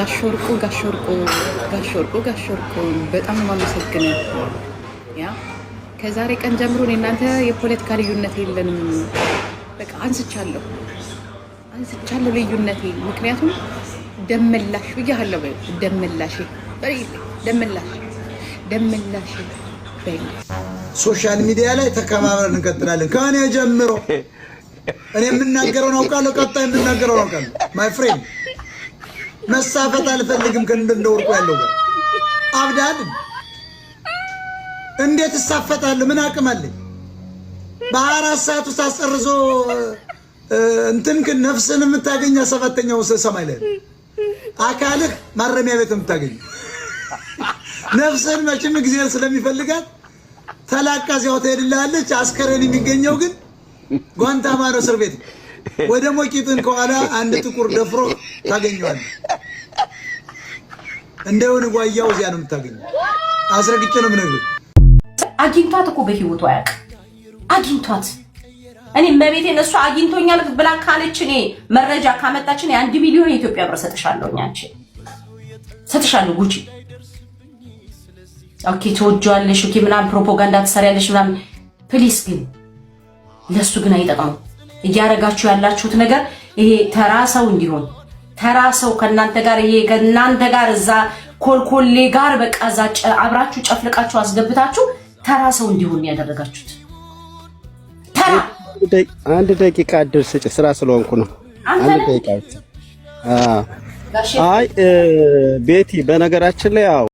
ጋሾርቁ በጣም ማመሰግነው ያ ከዛሬ ቀን ጀምሮ እናንተ የፖለቲካ ልዩነት የለንም በቃ አንስቻለሁ ልዩነቴ ምክንያቱም ደመላሽ ብያለሁ ደመላሽ በይ ሶሻል ሚዲያ ላይ ተከባብረን እንቀጥላለን ከኔ ጀምሮ እኔ የምናገረው ነው ቃል ቀጣይ የምናገረው ነው ቃል ማይ ፍሬንድ መሳፈት አልፈልግም ከእንደወርቁ ያለው ጋር አብዳል እንዴት ተሳፈታለሁ ምን አቅም አለኝ በአራት ሰዓት ውስጥ አስጨርሶ እንትን ግን ነፍስን የምታገኛ ሰባተኛው ሰማይ ላይ አካልህ ማረሚያ ቤት የምታገኝ ነፍስን መቼም ጊዜ ስለሚፈልጋት ተላቃዚያው ትሄድልሃለች አስከሬን የሚገኘው ግን ጓንታናሞ እስር ቤት ወደ ሞቂትን ከኋላ አንድ ጥቁር ደፍሮ ታገኘዋለህ እንደውን ጓያው እዚያ ነው የምታገኘው አስረግጬ ነው የምነግርህ አግኝቷት እኮ በህይወቷ ያቅ አግኝቷት እኔ መቤቴ እነሱ አግኝቶኛል ብላ ካለች እኔ መረጃ ካመጣች እኔ 1 ሚሊዮን የኢትዮጵያ ብር ሰጥሻለሁ ጉቺ ኦኬ ተወጇለሽ ኦኬ ምናምን ፕሮፓጋንዳ ትሰሪያለሽ ምናምን ፕሊስ ግን ለሱ ግን አይጠቅም እያረጋችሁ ያላችሁት ነገር ይሄ ተራሰው እንዲሆን ተራሰው ከናንተ ጋር እዛ ኮልኮሌ ጋር በቃ እዛ አብራችሁ ጨፍልቃችሁ አስገብታችሁ ተራሰው እንዲሆን ያደረጋችሁት ተራ አንድ ደቂቃ እድል ስጭ ስራ ስለሆንኩ ነው አንድ ደቂቃ አይ ቤቲ በነገራችን ላይ